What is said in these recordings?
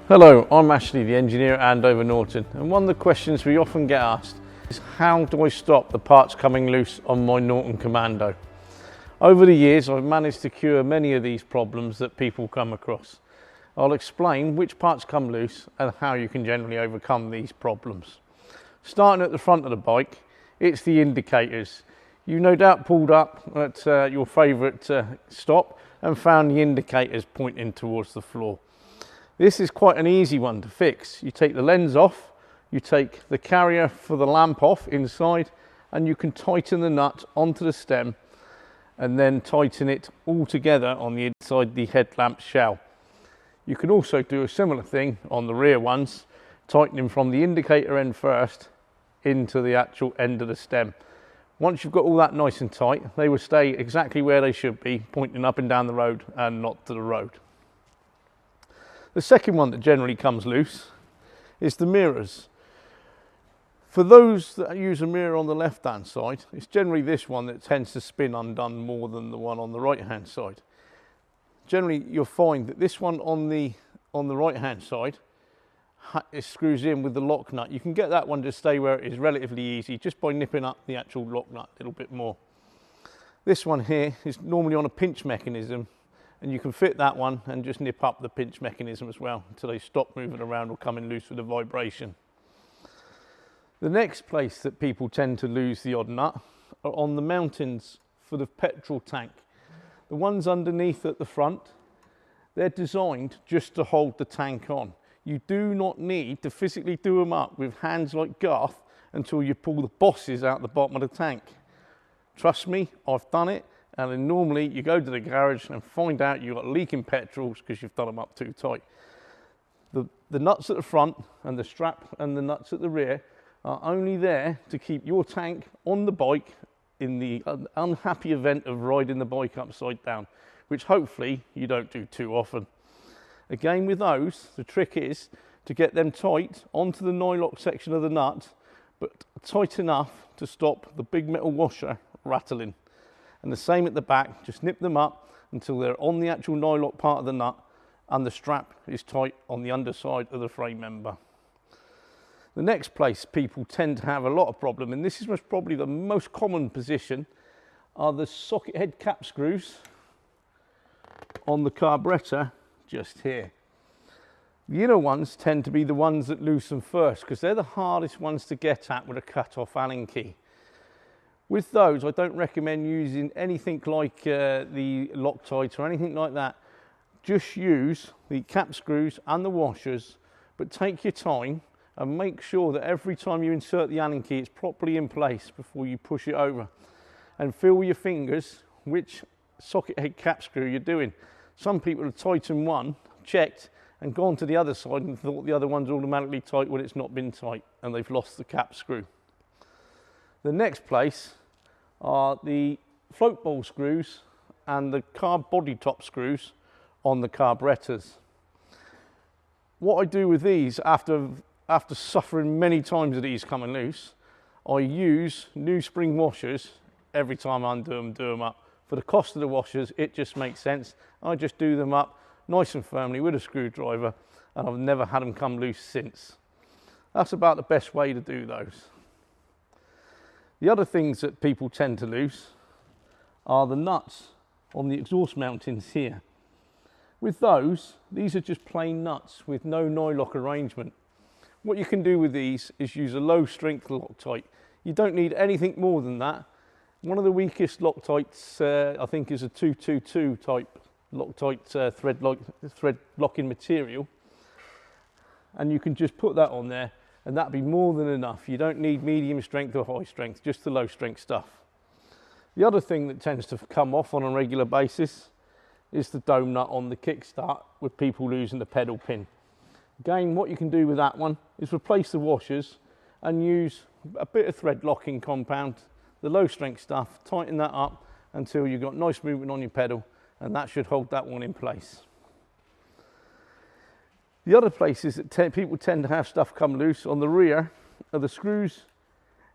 Hello, I'm Ashley, the engineer at Andover Norton, and one of the questions we often get asked is how do I stop the parts coming loose on my Norton Commando? Over the years I've managed to cure many of these problems that people come across. I'll explain which parts come loose and how you can generally overcome these problems. Starting at the front of the bike, it's the indicators. You no doubt pulled up at your favourite stop and found the indicators pointing towards the floor. This is quite an easy one to fix. You take the lens off, you take the carrier for the lamp off inside, and you can tighten the nut onto the stem and then tighten it all together on the inside the headlamp shell. You can also do a similar thing on the rear ones, tightening from the indicator end first into the actual end of the stem. Once you've got all that nice and tight, they will stay exactly where they should be, pointing up and down the road and not to the road. The second one that generally comes loose is the mirrors. For those that use a mirror on the left hand side, it's generally this one that tends to spin undone more than the one on the right hand side. Generally you'll find that this one on the right hand side, it screws in with the lock nut. You can get that one to stay where it is relatively easy just by nipping up the actual lock nut a little bit more. This one here is normally on a pinch mechanism, and you can fit that one and just nip up the pinch mechanism as well until they stop moving around or coming loose with a vibration. The next place that people tend to lose the odd nut are on the mountings for the petrol tank. The ones underneath at the front, they're designed just to hold the tank on. You do not need to physically do them up with hands like Garth until you pull the bosses out the bottom of the tank. Trust me, I've done it. And then normally you go to the garage and find out you've got leaking petrols because you've done them up too tight. The nuts at the front and the strap and the nuts at the rear are only there to keep your tank on the bike in the unhappy event of riding the bike upside down, which hopefully you don't do too often. Again, with those, the trick is to get them tight onto the nylock section of the nut, but tight enough to stop the big metal washer rattling. And the same at the back, just nip them up until they're on the actual nylock part of the nut and the strap is tight on the underside of the frame member. The next place people tend to have a lot of problem, and this is most probably the most common position, are the socket head cap screws on the carburetor just here. The inner ones tend to be the ones that loosen first because they're the hardest ones to get at with a cut-off Allen key. With those, I don't recommend using anything like the Loctite or anything like that. Just use the cap screws and the washers, but take your time and make sure that every time you insert the Allen key, it's properly in place before you push it over. And feel with your fingers which socket head cap screw you're doing. Some people have tightened one, checked, and gone to the other side and thought the other one's automatically tight when it's not been tight, and they've lost the cap screw. The next place are the float bowl screws and the carb body top screws on the carburetors. What I do with these, after suffering many times of these coming loose, I use new spring washers every time I undo them up. For the cost of the washers, it just makes sense. I just do them up nice and firmly with a screwdriver, and I've never had them come loose since. That's about the best way to do those. The other things that people tend to lose are the nuts on the exhaust mountings here. With those, these are just plain nuts with no nylock arrangement. What you can do with these is use a low strength Loctite. You don't need anything more than that. One of the weakest Loctites I think is a 222 type Loctite thread locking material, and you can just put that on there and that'd be more than enough. You don't need medium strength or high strength, just the low strength stuff. The other thing that tends to come off on a regular basis is the dome nut on the kickstart with people losing the pedal pin. Again, what you can do with that one is replace the washers and use a bit of thread locking compound, the low strength stuff, tighten that up until you've got nice movement on your pedal, and that should hold that one in place. The other places that people tend to have stuff come loose on the rear are the screws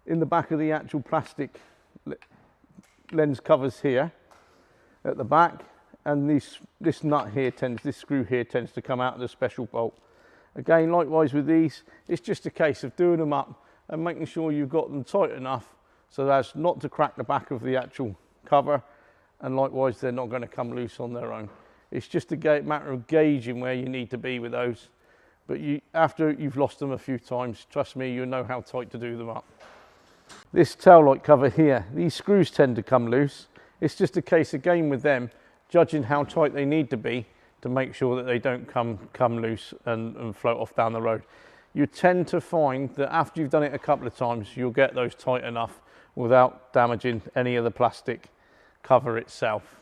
in the back of the actual plastic lens covers here at the back, and this nut here this screw here tends to come out of the special bolt, Again, likewise with these, it's just a case of doing them up and making sure you've got them tight enough so as not to crack the back of the actual cover, and likewise they're not going to come loose on their own. It's just a matter of gauging where you need to be with those, but after you've lost them a few times, trust me, you'll know how tight to do them up. This tail light cover here, these screws tend to come loose. It's just a case again with them, judging how tight they need to be to make sure that they don't come loose and float off down the road. You tend to find that after you've done it a couple of times, you'll get those tight enough without damaging any of the plastic cover itself.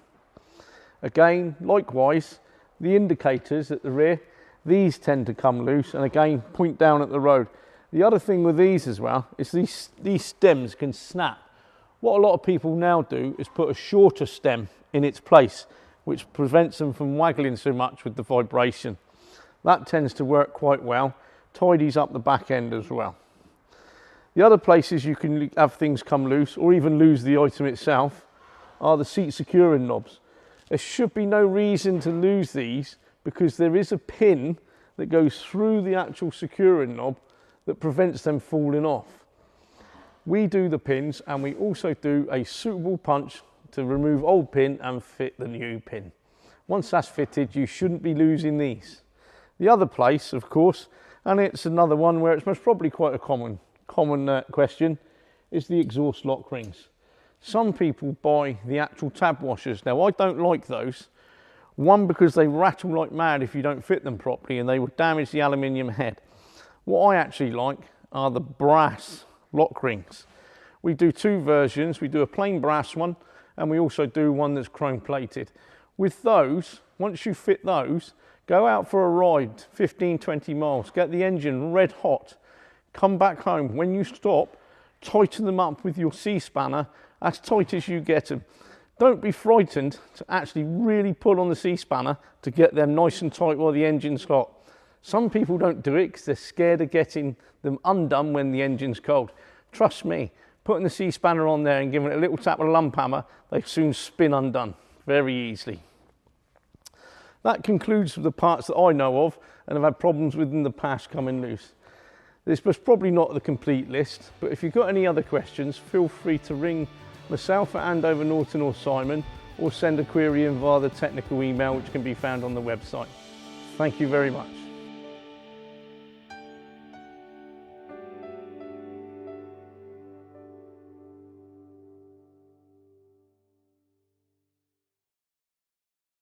Again, likewise, the indicators at the rear, these tend to come loose and again point down at the road. The other thing with these as well is these stems can snap. What a lot of people now do is put a shorter stem in its place, which prevents them from waggling so much with the vibration. That tends to work quite well, tidies up the back end as well. The other places you can have things come loose or even lose the item itself are the seat securing knobs. There should be no reason to lose these because there is a pin that goes through the actual securing knob that prevents them falling off. We do the pins and we also do a suitable punch to remove old pin and fit the new pin. Once that's fitted, you shouldn't be losing these. The other place, of course, and it's another one where it's most probably quite a common question, is the exhaust lock rings. Some people buy the actual tab washers. Now, I don't like those. One, because they rattle like mad if you don't fit them properly and they will damage the aluminium head. What I actually like are the brass lock rings. We do two versions. We do a plain brass one and we also do one that's chrome plated. With those, once you fit those, go out for a ride, 15-20 miles, get the engine red hot, come back home. When you stop, tighten them up with your C-spanner as tight as you get them. Don't be frightened to actually really pull on the C-spanner to get them nice and tight while the engine's hot. Some people don't do it because they're scared of getting them undone when the engine's cold. Trust me, putting the C-spanner on there and giving it a little tap with a lump hammer, they soon spin undone very easily. That concludes the parts that I know of and have had problems with in the past coming loose. This was probably not the complete list, but if you've got any other questions, feel free to ring myself at Andover Norton or Simon, or send a query in via the technical email which can be found on the website. Thank you very much.